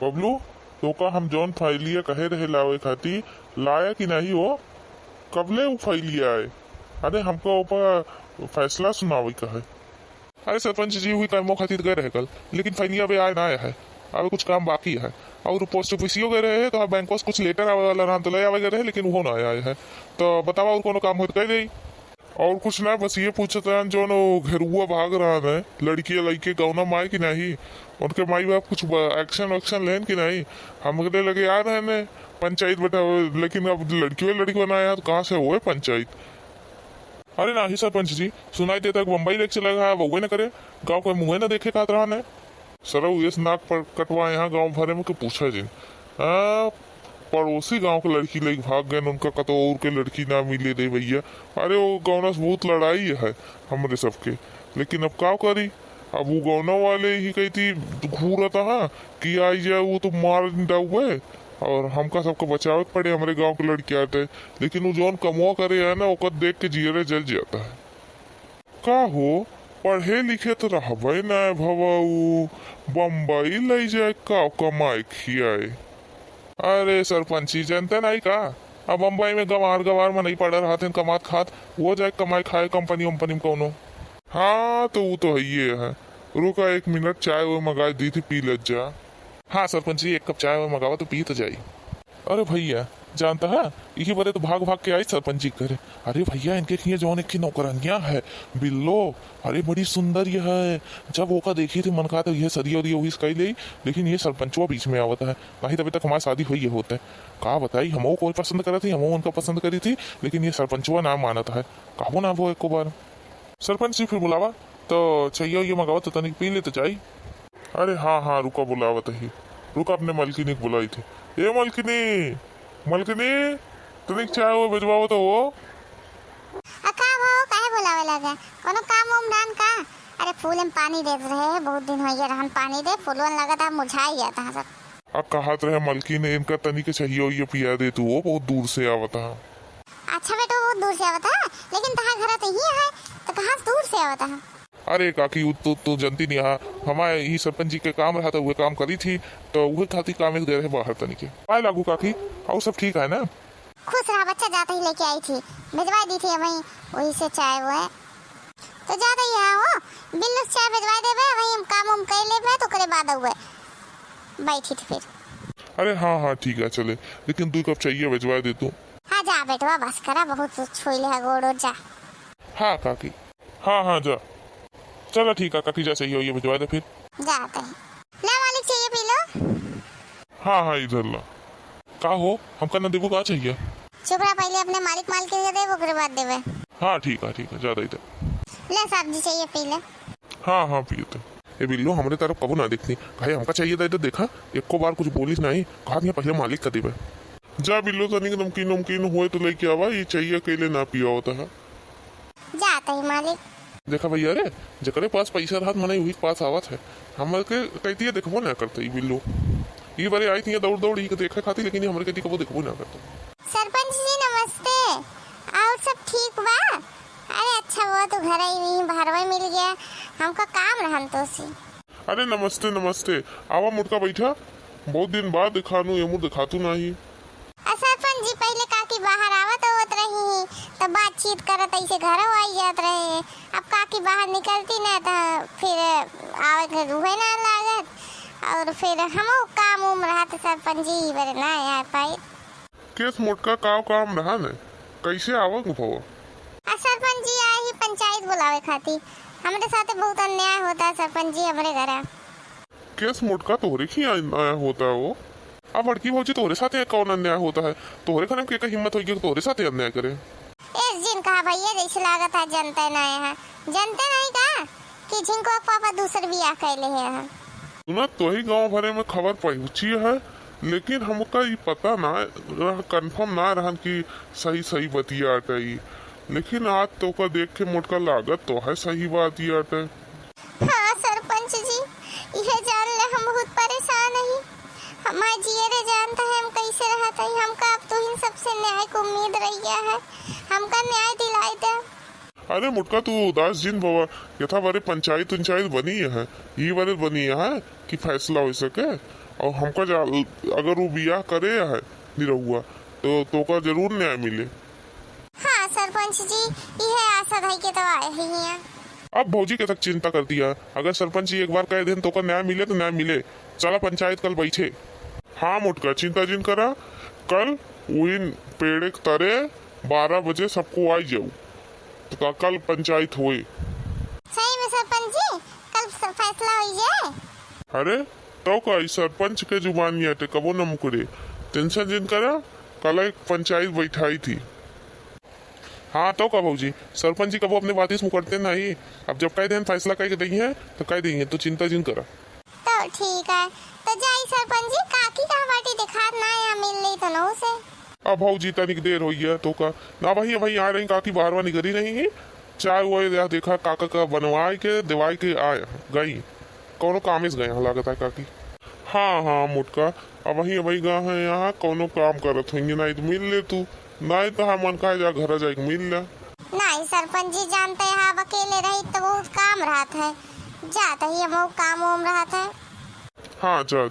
बबलू, तो का हम जौन फाइलिया कहे रहे लावे खाती लाया कि नहीं हो? कबले वो फाइलिया आए? अरे हमको ऊपर फैसला सुनावे का है। अरे सरपंच जी हुई कामों खातिर गए रहे कल, लेकिन फाइलिया अभी आए ना आया है। अभी कुछ काम बाकी है। और पोस्ट ऑफिसियो गए रहे तो बैंक से कुछ लेटर आवे वाला ना तो ले आवे गए रहे, लेकिन वो ना आया है। तो बतावा और कोनो काम हो तो कह दे। और कुछ ना, बस ये पूछते हैं जो घेरुआ भाग रहा है लड़की लड़के गौना माए कि नहीं, उनके माई बाप कुछ एक्शन वैक्शन लेन कि नहीं। हमके लगे आ रहे हैं पंचायत बैठा हुए, लेकिन अब लड़की बनाया तो कहाँ से हुए पंचायत। अरे ना ही सरपंच जी, सुनाई देता बम्बई लेके चला गया, वो न करे गाँव को मुँह न देखे खात रहा है। सर इस नाक पर कटवा यहाँ गाँव भरे में के पूछा जिन पड़ोसी गांव के लड़की लेके भाग गए, उनका कतो और के लड़की ना मिले दे भैया। अरे वो गौना से बहुत लड़ाई है हमारे सबके, लेकिन अब क्या करी। अब वो गौना वाले ही कहती घूरा था हाँ कि आई जाए वो तो मार डाउे, और हमका सबको बचावे पड़े, हमारे गांव के लड़के आते। लेकिन वो जौन कमुआ करे है ना ओकर देख के जियरे जल जाता है। का हो पढ़े लिखे तो रहबे ना भवाऊ, बम्बई ले जाए का कमाए खियाए। अरे सरपंची जनता नहीं का, अब बम्बई में गवार गवार में नहीं पड़ा रहा थे कमात खात, वो जाए कमाए खाए कंपनी वंपनी में कोनो। हाँ तो वो तो है ये है। रुका 1 मिनट, चाय वो मंगा दी थी, पी लग जा। हाँ सरपंच जी, 1 कप चाय वो मंगावा तो पी तो जाई। अरे भैया जानता है यही बड़े तो भाग भाग के आई सरपंच जी करे। अरे भैया इनके खिए जौन एक नौकरानियां है बिल्लो, अरे बड़ी सुंदर ये है। जब वो का देखी थी मन कहा तो यह सदी और ये कही ले, लेकिन ये सरपंचवा बीच में आवता है। नहीं तभी तक हमारी शादी हुई ये होता है। कहा बताई हमो कोई पसंद करा थी, हमो उनका पसंद करी थी, लेकिन ये सरपंचवा नाम मानता है। कहो ना वो एक बार सरपंच जी फिर बुलावा तो चाहिए ये मंगावा तो तनिक पी ले तो चाहिए। अरे हाँ हाँ रुका बुलावत ही, रुका अपने मलकिनी को बुलाई थी। ये मलकिनी मलकिनी तनिक चाय वो भिजवाओ तो वो। का भाव काहे बुलावे लगे, कोनो काम उम डान का। अरे फूल में पानी दे रहे, बहुत दिन हो गया रहन पानी दे, फूलवन लगता मुरझाई गया था सब। अब कहत रहे मलकी ने इनका तनिक चाहिए ये पिया दे तू, वो बहुत दूर से आवता है। अच्छा बेटा बहुत दूर से आवता है, लेकिन तहां घर तो ही है तो कहां से दूर से आवता है। अरे काकी तू जनती नहीं हा, हमारे ही सरपंच जी के काम रहा था, वो काम करी थी तो वही खाती काम गए रहे बाहर तनिके। आए लागू काकी, और सब ठीक है ना? खुश रहा बच्चा, जाते ही लेके आई थी, भिजवा दी थी वही वही से चाय वो है तो जाते ही है वो बिल्लू से चाय भिजवा देवे, वही हम काम उम कर लेवे तो करे बाद हुए बैठी थी फिर। अरे हाँ हाँ ठीक है चले, लेकिन 2 कप चाहिए भिजवा दे तू। हाँ जा बेटवा बस करा, बहुत छुईले है गोड़ो जा। हाँ काकी, हाँ हाँ जा, चलो ठीक है काकी, जा चाहिए ये भिजवा दे फिर। जाते हैं ले मालिक चाहिए पी लो। हाँ हाँ इधर ला। का हो हमका ना देबू का चाहिए? चुप रहा, पहले अपने मालिक माल के दे, वो बात देवे। हाँ ठीक है ज्यादा इधर ले सब्जी चाहिए पी ले। हाँ हाँ पिए तो। ये बिल्लो हमारे तरफ कबू ना देखती, भाई हमका चाहिए था इधर देखा, एक को बार कुछ बोलिस नहीं, कहा पहले मालिक का देवे। जा बिल्लो तनिक नमकीन नमकीन हुए तो लेके आवा, ये चाहिए अकेले ना पिया होता है। जाते ही मालिक। देखा भैया रे, जकरे पास पैसा रहा मने वही पास आवत है, हम के कहती है देखबो ना करते ही बिल्लो। ये बारे आई थी दौड़ दौड़ ही देखा खाती, लेकिन हमरे कहती कबो देखबो ना करते। सरपंच जी नमस्ते, और सब ठीक बा? अरे अच्छा हुआ तो घर आई नहीं, बाहरवा मिल गया, हमका काम रहन तो सी। अरे नमस्ते नमस्ते, आवा मुटका बैठा, बहुत दिन बाद दिखानू, ये मुड़ दिखातू नहीं। सरपंच जी पहले काकी बाहर आवत होत रही तो बातचीत करत ऐसे घर आई जात रहे, अब काकी बाहर निकलती ना तो फिर आवे के रूहे ना लागत, और फिर हमो काम उम रहा तो सरपंच जी बरे ना आ पाई। केस मुटका काम रहा ने, कैसे आवा भवा? सरपंच जी आए ही पंचायत बुलावे खाती, हमारे साथ बहुत अन्याय होता है सरपंच जी हमारे घर। केस मुटका तोहरे की आया होता है वो, अब बड़की भौजी तोहरे साथ कौन अन्याय होता है? तोहरे खाने के हिम्मत होगी तोहरे साथ अन्याय करे? इस जिन कहा भैया जैसे लागत है जनता नहीं है, जनता नहीं का कि जिनको पापा दूसरे बियाह कैले है। सुना तो ही गाँव भरे में खबर पहुंची है, लेकिन हमका ये पता ना कंफर्म ना रहन कि सही सही बतिया अटई, लेकिन आज तो का देख के मुटका लागत तो है सही बात ही अटे। हाँ सरपंच जी यह जान ले हम बहुत परेशान है, हमारे जियरे जानता है हम कैसे रहता है, हमका अब तो इन सबसे न्याय को उम्मीद रही गया है, हमका न्याय दिलाई दे। अरे मुटका तू उदास जिन बाबा, यथा बारे पंचायत बनी है, ये बारे बनी है कि फैसला हो सके, और हमका अगर वो बियाह करे है निरहुआ तो का जरूर न्याय मिले। हाँ सरपंच जी, यह आशा धाई के तो आए ही हैं। अब भौजी के तक चिंता कर दिया, अगर सरपंच जी एक बार कह दें तो का न्याय मिले तो न्याय मिले। चला पंचायत कल बैठे। हाँ मोटका चिंता जिन करा, कल उन पेड़े के तरे 12 बजे सबको आई जाऊ तो कल पंचायत हुए। सही में सरपंच जी, कल फैसला हो जाए। अरे तो का सरपंच के जुबानी आते कबो न मुकरे, टेंशन जिन करा, कल एक पंचायत बैठाई थी। हाँ तो का भौजी, सरपंच जी कबो अपने बात मुकरते नहीं, अब जब कह दें फैसला कह के है तो कह देंगे, तो चिंता जिन करा। तो ठीक है, तो जाई सरपंच जी, काकी कहाँ बाटी दिखात ना यहाँ मिल रही तो नहु से। अब भौजी तनिक देर हो गया तो का ना भाई आ रही काकी बाहरवा निकली नहीं है, चाय वो देखा काका का बनवाए के दिवाई के आए गई, कोनो कामिस गए लागत है काकी। हाँ मुटका अब वही गा है यहाँ कोनो काम करत होंगे, नहीं तो मिल ले तू, नहीं तो हाँ मन का जा घर जाके मिल ले। नहीं सरपंच जी जानते हैं, अब अकेले रही तो बहुत काम रहता है, जाता ही हम काम रहा था। हाँ जा